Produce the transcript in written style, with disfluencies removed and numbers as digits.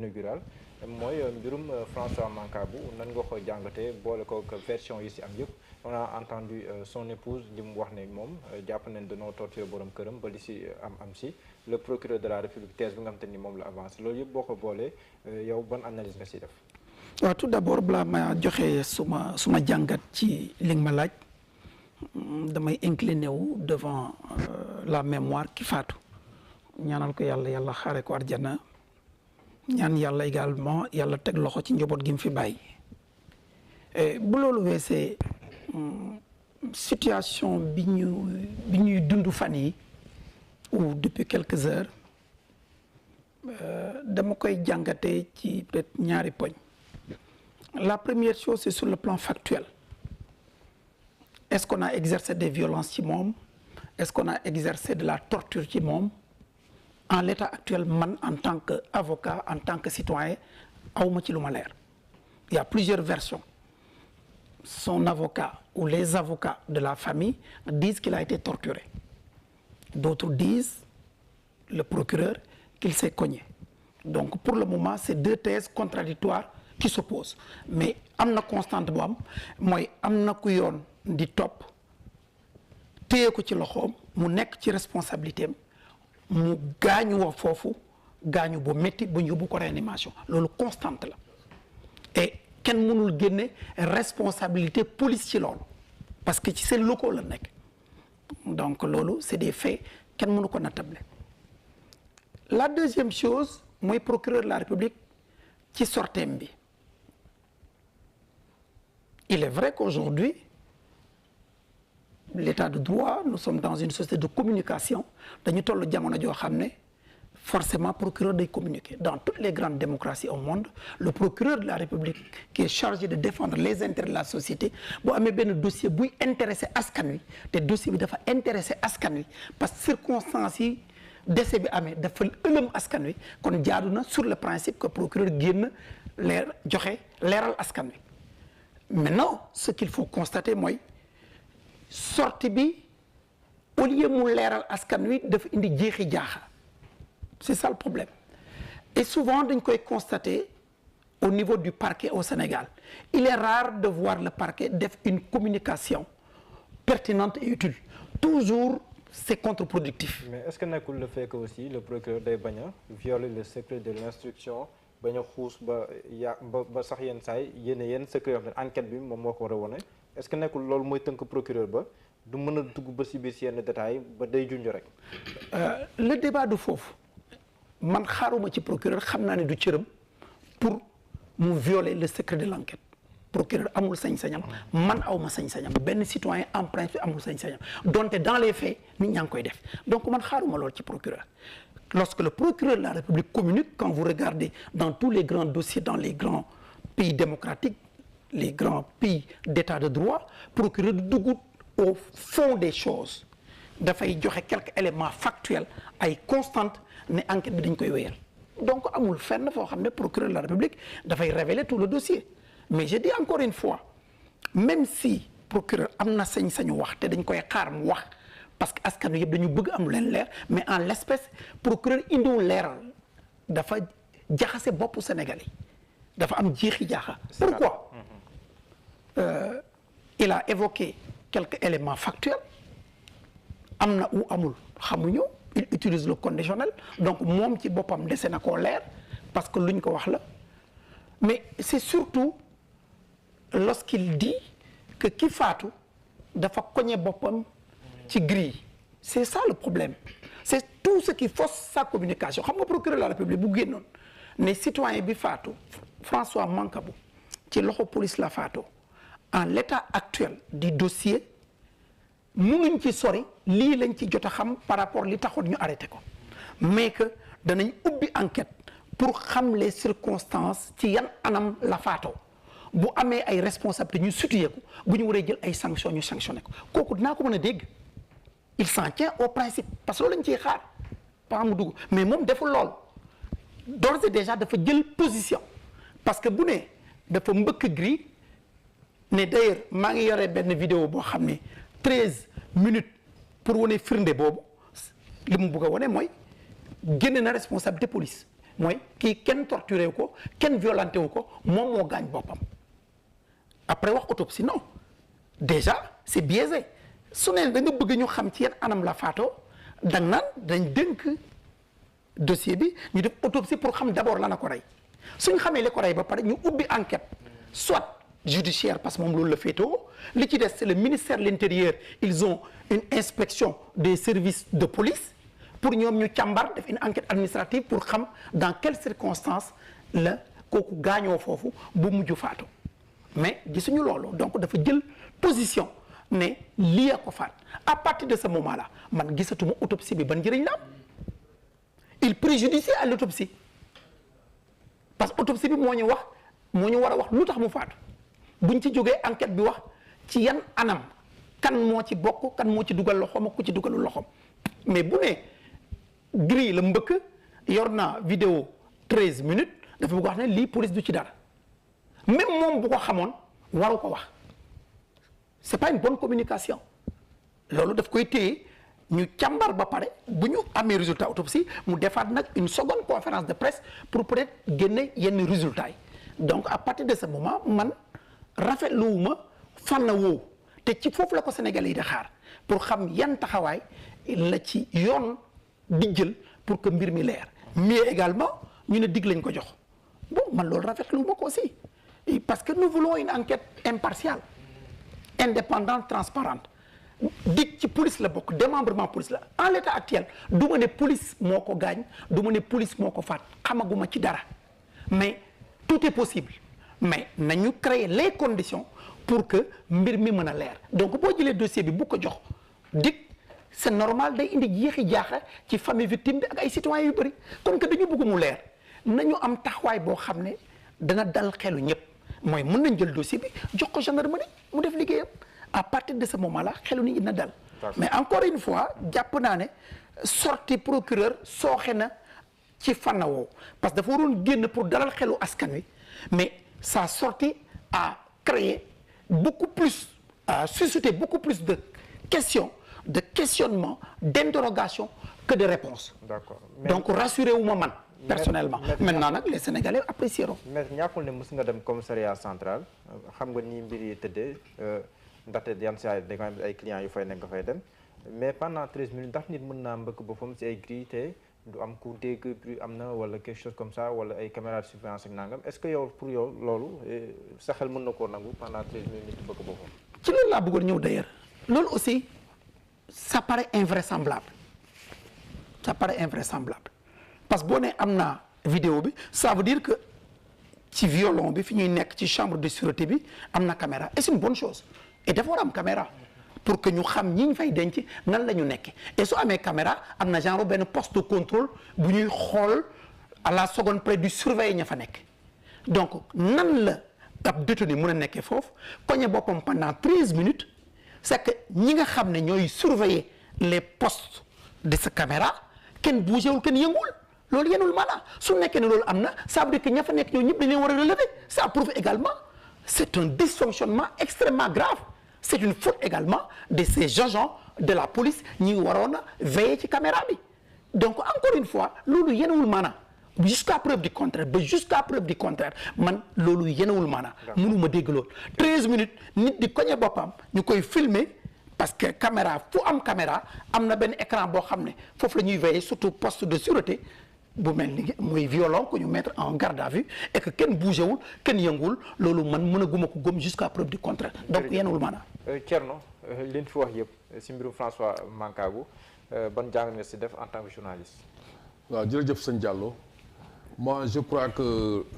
inaugural mooy mbirum François Mancabou nan nga ko jàngatee boole ko version yi ci am yëpp on a entendu son épouse li mu wax ne moom jàpp nañ dañoo torturer borom këram ba li ci am ci le procureur de la République thèse bi nga xam te ni moom la avancé loolu yëpp boo ko boolee yow ban analyse nga ci def. waaw tout d'abord balaa ma joxe suma jàngat ci li nga ma laaj damay incliné wu devant la mémoire ki faatu ñaanal ko yàlla xaare ko arjana ñaan yàlla également yàlla teg loxo ci njaboot gi mu fi bàyyi bu loolu weesee situation bi ñuy dund fan yi ou depuis quelques heures dama koy jàngatee ci peut-être ñaari poñ. La première chose, c'est sur le plan factuel. Est-ce qu'on a exercé des violences ci moom? Est-ce qu'on a exercé de la torture ci moom? En l'état actuel, man, en tant qu'avocat, en tant que citoyen, awma ci lu ma leer. Il y a plusieurs versions. Son avocat ou les avocats de la famille disent qu'il a été torturé. D'autres disent, le procureur, qu'il s'est cogné. Donc, pour le moment, c'est deux thèses contradictoires qui s'oppose mais am na constante bu am mooy am na ku yoon di topp téye ko ci loxoom mu nekk ci responsabilité am mu gaañu wa foofu gaañu bu métti bu ñu yóbbu ko réanimation loolu constante la et kenn mënul génne responsabilité police ci loolu parce que ci seen locaux la nekk donc loolu c'est des faits kenn mënu ko nattable. La deuxième chose mooy procureur de la République ci sorteem bi. Il est vrai qu'aujourd'hui, l'état de droit, nous sommes dans une société de communication. Dañu toll jamono joo xam ne forcément procureur day communiquer. Dans toutes les grandes démocraties au monde, le procureur de la République qui est chargé de défendre les intérêts de la société bu amee benn dossier buy intéressé askan wi te dossier bi dafa intéressé askan wi parce que circonstances yi décès bi amee dafa ëlëm askan wi kon jaadu na sur le principe que procureur génn leeral askan wi. Maintenant, ce qu'il faut constater mooy sortie bi au lieu mu leeral askan wi dafa indi jeexi jaaxa c'est ça le problème et souvent dañ koy constater au niveau du parquet au Sénégal il est rare de voir le parquet def une communication pertinente et utile toujours c'est contre-productif. Mais est-ce que nekkul le fait que aussi le procureur day bañ a violer le secret de l'instruction bañ a xuus ba sax yenn saay yenn secret yoo xam ne enquête bi moom moo ko war a wone est-ce que nekkul loolu mooy tënk procureur ba du mën a dugg ba si biir si yenn détails ba day junj rek. Le débat du foofu man xaaruma ci procureur xam naa ne du cëram pour mu violer le secret de l'enquête procureur amul sañ-sañam man awma sañ-sañam benn citoyen en principe amul sañ-sañam donte dans les faits nit ñaa ngi koy def donc man xaaruma loolu ci procureur. Lorsque le procureur de la République communique, quand vous regardez dans tous les grands dossiers, dans les grands pays démocratiques, les grands pays d'état de droit, procureur du dugg au fond des choses dafay joxe quelques éléments factuels ay constantes ne enquête bi dañ koy wéyal donc amul fenn foo xam ne procureur de la République dafay révéler tout le dossier mais je dis encore une fois même si procureur am na sañ-sañu wax te dañ koy xaar mu wax parce que askan wi yëpp dañu bëgg am leen leer mais en l'espèce procureur indiwul leeral dafa jaxase boppu Sénégalais dafa am jeexi jaaxa. Pourquoi il a évoqué quelques éléments factuels am na ou amul xamuñu il utilise le conditionnel donc moom ci boppam dese na koo leer parce que luñ ko wax la mais c'est surtout lorsqu'il dit que ki faatu dafa koñe boppam ci grille c'est ça le problème c'est tout ce qui fausse sa communication xam nga procureur de la République bu génnoon ne citoyen bi faatu François Mancabou ci loxo police la faatoo en l'état actuel du dossier mënuñ ci sori lii lañ ci jot a xam par rapport li taxoon ñu arrêté ko mais que danañ ubbi enquête pour xam les circonstances ci yan anam la faatoo bu amee ay responsabilités ñu situé ko bu ñu waree jël ay sanctions ñu sanctionné ko kooku dinaa ko mën a dégg il s'en tient au principe parce que loolu lañ ciy xaar pas mu dugg mais moom deful lool d'ores et déjà dafa jël position parce que bu ne dafa mbëkk gris ne d'ailleurs maa ngi yore benn vidéo boo xam ne 13 minutes pour wane firnde boobu li mu bëgg a wane mooy génne na responsabilité police mooy kii kenn torturé wu ko kenn violenté wu ko moom moo gaañ boppam après wax autopsie non déjà c'est biaisé su ne da nga bëgg ñu xam ci yan anam la faatoo dang naan dañ dénk dossier bi ñu def autopsie pour xam d'abord lan la ko rey suñ xamee li ko rey ba pare ñu ubbi enquête soit judiciaire parce que moom loolu la féetewoo li ci des c'est le ministère de l'Intérieur ils ont une inspection des services de police pour ñoom ñu càmbar def une enquête administrative pour xam dans quelles circonstances la kooku gaañoo foofu bu mujj faatu mais gisuñu loolu donc dafa jël position ne lii a ko faat à partir de ce moment là man gisatuma autopsie bi ban njëriñ la am il préjudicie à l'autopsie parce que autopsie bi moo ñu war a wax lu tax mu faatu buñ ci jógee enquête bi wax ci yan anam kan moo ci bokk kan moo ci dugal loxoom ak ku ci dugalul loxoom mais bu ne gris la mbëkk yor naa vidéo 13 minutes dafa bëgg wax ne lii police du ci dara même moom bu ko xamoon waru ko wax c'est pas une bonne communication loolu daf koy téye ñu càmbar ba pare bu ñu amee résultat autopsie mu defaat nag une seconde conférence de presse pour peut-être génne yenn résultats yi donc à partir de ce moment man rafetluwuma fànn woowu te ci foofu la ko Sénégalais yi di xaar pour xam yan taxawaay la ci yoon di jël pour que mbir mi leer mais également ñu ne dig lañ ko jox bon man loolu rafetluwuma ko aussi parce que nous voulons une enquête impartiale indépendante transparente dig ci police la bokk démembrement police la en l'état actuel du ma ne police moo ko gaañ du ma ne police moo ko faat xamaguma ci dara mais tout est possible mais nañu créer les conditions pour que mbir mi mën a leer donc boo jëlee dossier bi bu ko jox dig c'est normal day indi jeexi jaaxa ci famille victime bi ak ay citoyens yu bëri comme que dañu bëgg mu leer nañu am taxawaay boo xam ne dana dal xelu ñëpp mooy mën nañ jël dossier bi jox ko gendarmerie mu def liggéeyam à partir de ce moment là xelu nit ñi na dal mais encore une fois jàpp naa ne sortie procureur sooxe na ci fànn woowu parce que dafa waroon génn pour dalal xelu askan wi mais sa sortie a créé beaucoup plus a suscité beaucoup plus de questions de questionnements d'interrogations que de réponses d'accord donc rassuré wu ma man personnellement maintenant nag les Sénégalais apprécieront mais ñàkkul ne mës nga dem commissariat central xam nga ni mbir yi tëddee ndaxte yan saa yi da nga am ay clients yu fay nekk nga fay dem mais pendant 13 minutes ndax nit mën naa mbëkk boppam ci ay grilles te du am ku dégg bruit am na wala quelque chose comme ça wala ay caméras de surveillance ak nangam est-ce que yow pour yow loolu sa xel mën na koo nangu pendant 13 minutes nit mbëkk boppam. ci loolu laa bëggoon ñëw d'ailleurs loolu aussi ça paraît invraisemblable parce que boo nee am na vidéo bi ça veut dire que ci violon bi fi ñuy nekk ci chambre de sûreté bi am na caméra et c'est une bonne chose et dafa war a am caméra pour que ñu xam ñi ñu fay denc nan la ñu nekkee et su amee caméra am na genre benn poste de contrôle bu ñuy xool à la seconde près du surveiller ña fa nekk donc nan la ab détenu mën a nekkee foofu koñe boppam pendant 13 minutes c'est que ñi nga xam ne ñooy surveiller les postes de sa caméra kenn bougéwul kenn yëngul loolu yenul maanaam su nekkee ne loolu am na ça veut dire que ña fa nekk ñoo ñëpp dañ leen war a relever ça prouve également c'est un dysfonctionnement extrêmement grave c'est une faute également de ces agents de la police ñi waroon a veiller ci caméra bi donc encore une fois loolu yenewul maanaam jusqu'à preuve du contraire man loolu yenewul maanaam mënuma dégg loolu 13 minutes nit di koñe boppam ñu koy filmer parce que caméra fu am caméra am na benn écran boo xam ne foofu la ñuy veiller surtout poste de sûreté bu mel ni muy violent que ñu mettre en garde à vue et que kenn bougéwul kenn yënguwul loolu man mën a guma ko gëm jusqu'à preuve du contraire donc yenewul maanaam Thierno li ñu fi wax yëpp si mbirum François Mancabou ban jàng nga si def en tant que journaliste. waaw jërëjëf sëñ Diallo moi je crois que